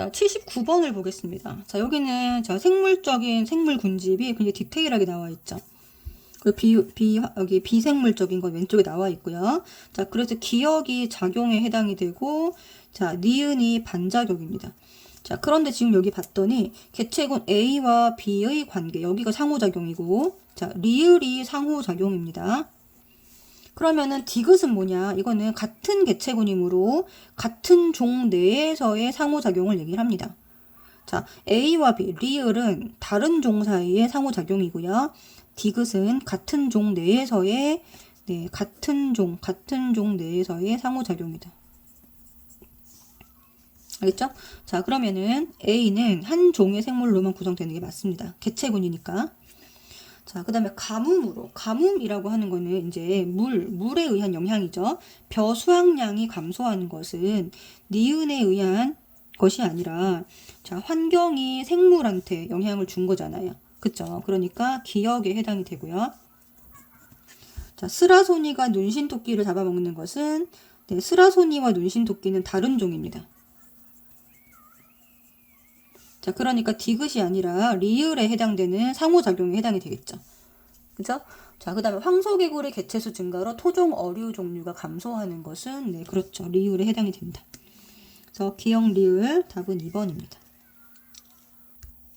자, 79번을 보겠습니다. 자, 여기는 자, 생물적인 생물 군집이 굉장히 디테일하게 나와 있죠. 그리고 여기 비생물적인 건 왼쪽에 나와 있고요. 자, 그래서 기억이 작용에 해당이 되고, 자, 니은이 반작용입니다. 자, 그런데 지금 여기 봤더니 개체군 A와 B의 관계, 여기가 상호작용이고, 자, 리을이 상호작용입니다. 그러면은 디귿은 뭐냐? 이거는 같은 개체군이므로 같은 종 내에서의 상호작용을 얘기를 합니다. 자, A와 B, 리을은 다른 종 사이의 상호작용이고요. 디귿은 같은 종 내에서의 같은 종 내에서의 상호작용이다. 알겠죠? 자, 그러면은 A는 한 종의 생물로만 구성되는 게 맞습니다. 개체군이니까. 자, 그 다음에 가뭄이라고 하는 거는 이제 물에 의한 영향이죠. 벼 수확량이 감소하는 것은 니은에 의한 것이 아니라, 자, 환경이 생물한테 영향을 준 거잖아요. 그쵸? 그러니까 기역에 해당이 되고요. 자, 스라소니가 눈신토끼를 잡아먹는 것은, 스라소니와 눈신토끼는 다른 종입니다. 자, 그러니까 디귿이 아니라 리을에 해당되는 상호작용에 해당이 되겠죠. 그죠? 자, 그 다음에 황소개구리 개체수 증가로 토종 어류 종류가 감소하는 것은, 그렇죠. 리을에 해당이 됩니다. 그래서 기역 리을 답은 2번입니다.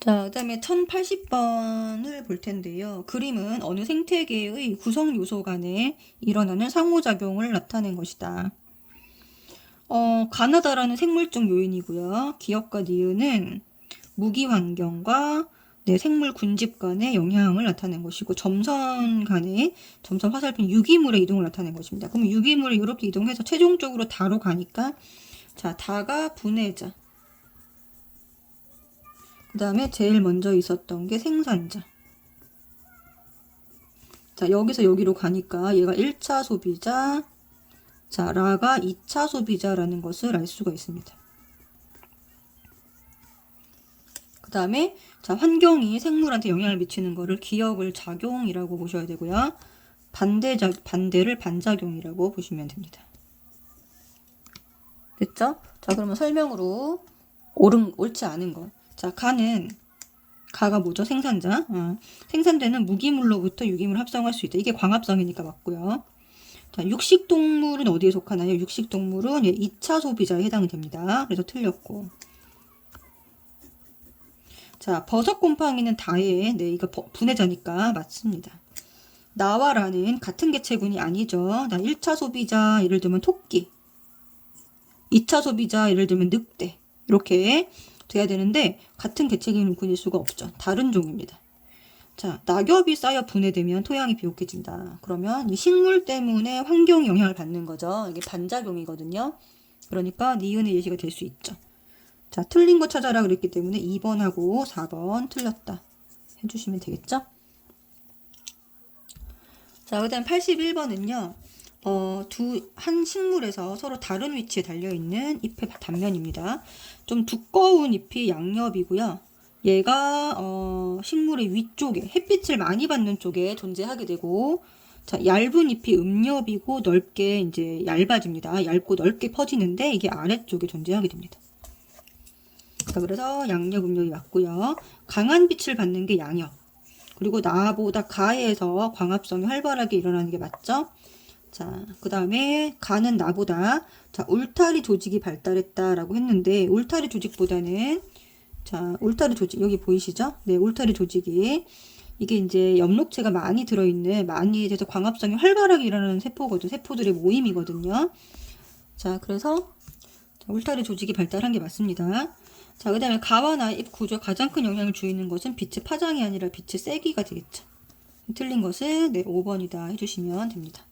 자, 그 다음에 1080번을 볼 텐데요. 그림은 어느 생태계의 구성 요소 간에 일어나는 상호작용을 나타낸 것이다. 가나다라는 생물적 요인이고요. 기역과 니은은 무기 환경과 생물 군집 간의 영향을 나타낸 것이고, 점선 화살표 유기물의 이동을 나타낸 것입니다. 그럼 유기물이 이렇게 이동해서 최종적으로 다로 가니까, 자, 다가 분해자. 그 다음에 제일 먼저 있었던 게 생산자. 자, 여기서 여기로 가니까 얘가 1차 소비자, 자, 라가 2차 소비자라는 것을 알 수가 있습니다. 그 다음에 자, 환경이 생물한테 영향을 미치는 거를 기역을 작용이라고 보셔야 되고요. 반대를 반작용이라고 보시면 됩니다. 됐죠? 자, 그러면 설명으로 옳지 않은 거. 자, 가가 뭐죠? 생산자. 생산되는 무기물로부터 유기물 합성할 수 있다. 이게 광합성이니까 맞고요. 자, 육식동물은 어디에 속하나요? 육식동물은 2차 소비자에 해당이 됩니다. 그래서 틀렸고. 자, 버섯곰팡이는 다에, 이거 분해자니까 맞습니다. 나와 라는 같은 개체군이 아니죠. 나 1차 소비자, 예를 들면 토끼. 2차 소비자, 예를 들면 늑대. 이렇게 돼야 되는데, 같은 개체군일 수가 없죠. 다른 종입니다. 자, 낙엽이 쌓여 분해되면 토양이 비옥해진다. 그러면 이 식물 때문에 환경 영향을 받는 거죠. 이게 반작용이거든요. 그러니까 니은의 예시가 될 수 있죠. 자, 틀린 거 찾아라 그랬기 때문에 2번하고 4번 틀렸다 해주시면 되겠죠? 자, 그 다음 81번은요. 한 식물에서 서로 다른 위치에 달려있는 잎의 단면입니다. 좀 두꺼운 잎이 양옆이고요. 얘가 식물의 위쪽에, 햇빛을 많이 받는 쪽에 존재하게 되고, 자, 얇은 잎이 음옆이고 넓게 이제 얇아집니다. 얇고 넓게 퍼지는데 이게 아래쪽에 존재하게 됩니다. 자, 그래서 양옆, 음옆이 맞고요. 강한 빛을 받는 게 양옆. 그리고 나보다 가에서 광합성이 활발하게 일어나는 게 맞죠? 자, 그 다음에 가는 나보다, 자, 울타리 조직이 발달했다라고 했는데, 울타리 조직보다는, 자, 울타리 조직, 여기 보이시죠? 네, 울타리 조직이, 이게 이제 엽록체가 많이 돼서 광합성이 활발하게 일어나는 세포들의 모임이거든요. 자, 그래서, 울타리 조직이 발달한 게 맞습니다. 자, 그 다음에 가와 나의 잎 구조에 가장 큰 영향을 주는 것은 빛의 파장이 아니라 빛의 세기가 되겠죠. 틀린 것은 5번이다 해주시면 됩니다.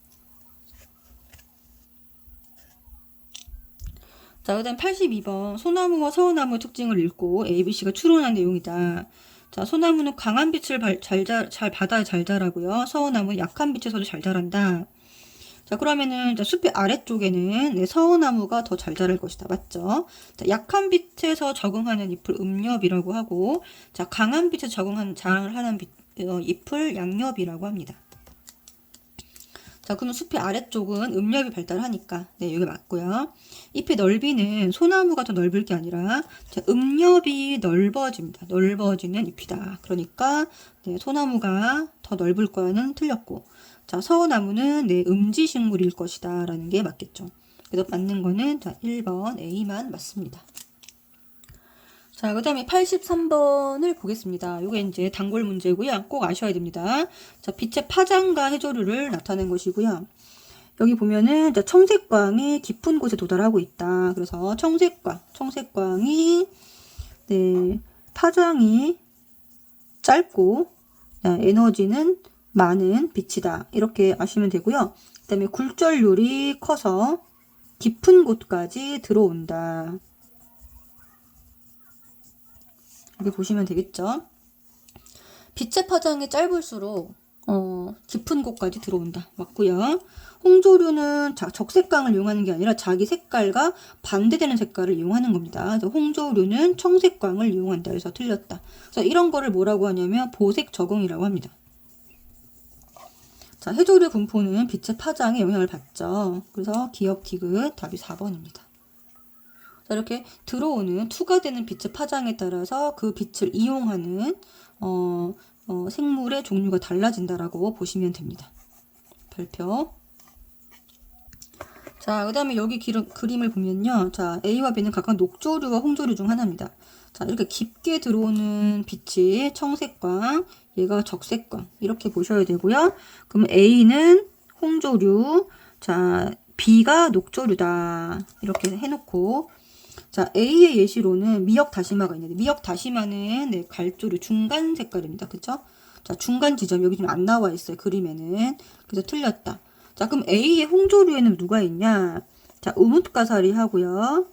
자, 그 다음 82번. 소나무와 서우나무의 특징을 읽고 ABC가 추론한 내용이다. 자, 소나무는 강한 빛을 받아야 잘 자라고요. 서우나무는 약한 빛에서도 잘 자란다. 자, 그러면은 숲의 아래쪽에는 서우나무가 더 잘 자랄 것이다. 맞죠? 자, 약한 빛에서 적응하는 잎을 음엽이라고 하고, 자, 강한 빛에 자라하는 잎을 양엽이라고 합니다. 자, 그러면 숲의 아래쪽은 음엽이 발달하니까 네, 여기 맞고요. 잎의 넓이는 소나무가 더 넓을 게 아니라 자, 음엽이 넓어집니다. 넓어지는 잎이다. 그러니까 네, 소나무가 더 넓을 거야는 틀렸고, 자, 서나무는 네, 음지식물일 것이다 라는 게 맞겠죠. 그래서 맞는 거는 자, 1번 A만 맞습니다. 자, 그 다음에 83번을 보겠습니다. 이게 이제 단골 문제고요. 꼭 아셔야 됩니다. 자, 빛의 파장과 해조류를 나타낸 것이고요. 여기 보면은 청색광이 깊은 곳에 도달하고 있다. 그래서 청색광이 네, 파장이 짧고 에너지는 많은 빛이다. 이렇게 아시면 되고요. 그 다음에 굴절률이 커서 깊은 곳까지 들어온다. 이렇게 보시면 되겠죠. 빛의 파장이 짧을수록 깊은 곳까지 들어온다. 맞고요. 홍조류는 적색광을 이용하는 게 아니라 자기 색깔과 반대되는 색깔을 이용하는 겁니다. 그래서 홍조류는 청색광을 이용한다 해서 틀렸다. 그래서 이런 거를 뭐라고 하냐면 보색 적응이라고 합니다. 자, 해조류 분포는 빛의 파장에 영향을 받죠. 그래서 기억 디귿 답이 4번입니다. 자, 이렇게 들어오는 투과되는 빛의 파장에 따라서 그 빛을 이용하는 생물의 종류가 달라진다라고 보시면 됩니다. 별표. 자, 그 다음에 여기 그림을 보면요. 자, A와 B는 각각 녹조류와 홍조류 중 하나입니다. 자, 이렇게 깊게 들어오는 빛이 청색광, 얘가 적색광. 이렇게 보셔야 되고요. 그럼 A는 홍조류, 자, B가 녹조류다. 이렇게 해놓고, 자, A의 예시로는 미역 다시마가 있는데, 미역 다시마는 네, 갈조류 중간 색깔입니다. 그쵸? 자, 중간 지점, 여기 좀 안 나와 있어요. 그림에는. 그래서 틀렸다. 자, 그럼 A의 홍조류에는 누가 있냐? 자, 우뭇가사리 하고요.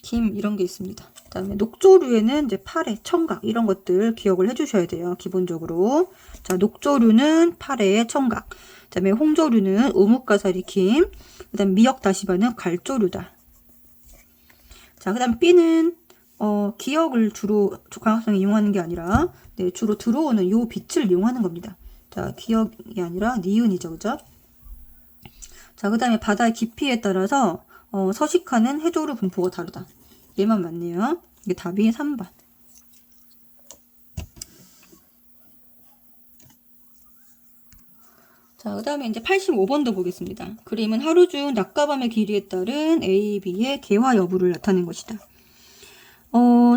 김, 이런 게 있습니다. 그 다음에 녹조류에는 이제 파래, 청각, 이런 것들 기억을 해주셔야 돼요. 기본적으로. 자, 녹조류는 파래, 청각. 그 다음에 홍조류는 우뭇가사리, 김. 그 다음 미역 다시마는 갈조류다. 자, 그 다음 B는 기억을 주로 광합성에 이용하는 게 아니라 네, 주로 들어오는 요 빛을 이용하는 겁니다. 자, 기억이 아니라 니은이죠. 그죠? 자, 그 다음에 바다의 깊이에 따라서 서식하는 해조류 분포가 다르다. 얘만 맞네요. 이게 답이 3번. 자, 그 다음에 이제 85번도 보겠습니다. 그림은 하루 중 낮과 밤의 길이에 따른 A, B의 개화 여부를 나타낸 것이다.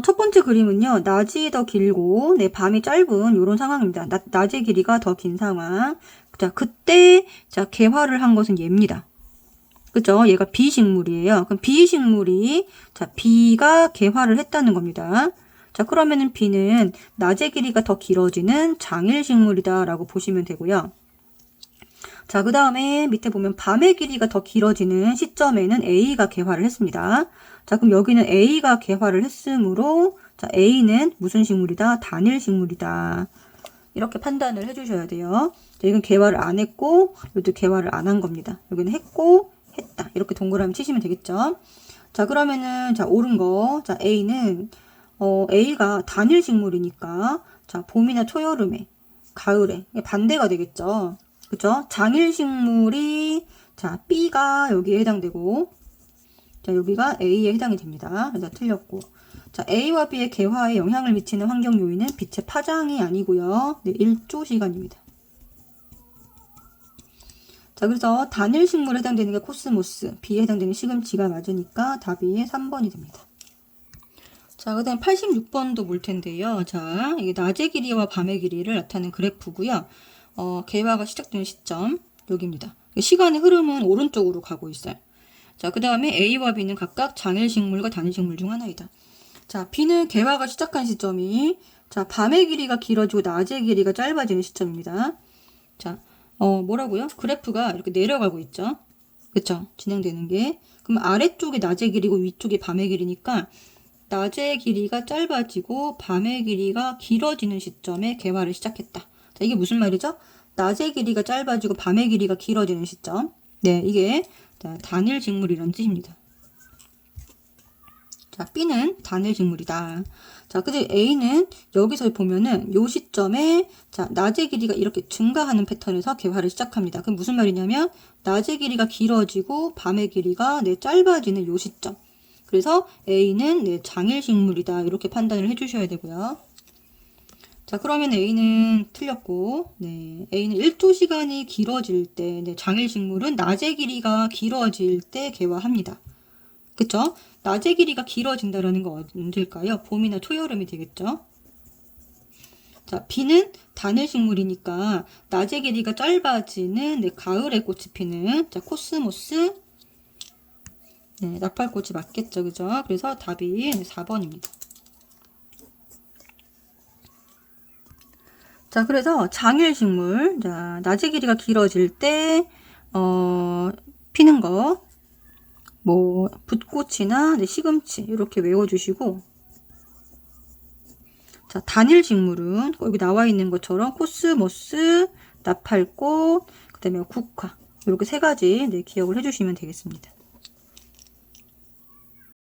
첫 번째 그림은요, 낮이 더 길고, 네, 밤이 짧은 이런 상황입니다. 낮의 길이가 더 긴 상황. 자, 그때, 자, 개화를 한 것은 얘입니다. 그죠? 얘가 비식물이에요. 그럼 비식물이, 자, B가 개화를 했다는 겁니다. 자, 그러면은 B는 낮의 길이가 더 길어지는 장일식물이다라고 보시면 되고요. 자, 그 다음에 밑에 보면 밤의 길이가 더 길어지는 시점에는 A가 개화를 했습니다. 자, 그럼 여기는 A가 개화를 했으므로, 자, A는 무슨 식물이다? 단일식물이다. 이렇게 판단을 해주셔야 돼요. 자, 이건 개화를 안 했고, 여기도 개화를 안 한 겁니다. 여기는 했고, 했다. 이렇게 동그라미 치시면 되겠죠. 자, 그러면은, 자, 옳은 거. 자, A는, A가 단일식물이니까, 자, 봄이나 초여름에, 가을에, 반대가 되겠죠. 그죠? 장일식물이, 자, B가 여기에 해당되고, 자, 여기가 A에 해당이 됩니다. 그래서 틀렸고. 자, A와 B의 개화에 영향을 미치는 환경 요인은 빛의 파장이 아니고요. 네, 일조 시간입니다. 자, 그래서 단일식물에 해당되는 게 코스모스, B에 해당되는 시금치가 맞으니까 답이 3번이 됩니다. 자, 그 다음 86번도 볼 텐데요. 자, 이게 낮의 길이와 밤의 길이를 나타내는 그래프고요. 개화가 시작되는 시점, 여기입니다. 시간의 흐름은 오른쪽으로 가고 있어요. 자, 그 다음에 A와 B는 각각 장일식물과 단일식물 중 하나이다. 자, B는 개화가 시작한 시점이, 자, 밤의 길이가 길어지고 낮의 길이가 짧아지는 시점입니다. 자, 뭐라고요? 그래프가 이렇게 내려가고 있죠. 그쵸? 진행되는 게. 그럼 아래쪽이 낮의 길이고 위쪽이 밤의 길이니까, 낮의 길이가 짧아지고 밤의 길이가 길어지는 시점에 개화를 시작했다. 자, 이게 무슨 말이죠? 낮의 길이가 짧아지고 밤의 길이가 길어지는 시점. 네, 이게 단일식물이라는 뜻입니다. 자, B는 단일식물이다. 자, 그지 A는 여기서 보면은 요 시점에 자, 낮의 길이가 이렇게 증가하는 패턴에서 개화를 시작합니다. 그럼 무슨 말이냐면 낮의 길이가 길어지고 밤의 길이가 짧아지는 요 시점. 그래서 A는 장일식물이다. 이렇게 판단을 해주셔야 되고요. 자, 그러면 A는 틀렸고, A는 1초시간이 길어질 때, 장일식물은 낮의 길이가 길어질 때 개화합니다. 그쵸? 낮의 길이가 길어진다라는 건 언제일까요? 봄이나 초여름이 되겠죠? 자, B는 단일식물이니까 낮의 길이가 짧아지는 가을에 꽃이 피는 자, 코스모스 나팔꽃이 맞겠죠? 그죠? 그래서 답이 4번입니다. 자, 그래서 장일식물, 자, 낮의 길이가 길어질 때, 피는 거, 뭐, 붓꽃이나 시금치, 이렇게 외워주시고, 자, 단일식물은 여기 나와 있는 것처럼 코스모스, 나팔꽃, 그 다음에 국화, 이렇게 세 가지 기억을 해주시면 되겠습니다.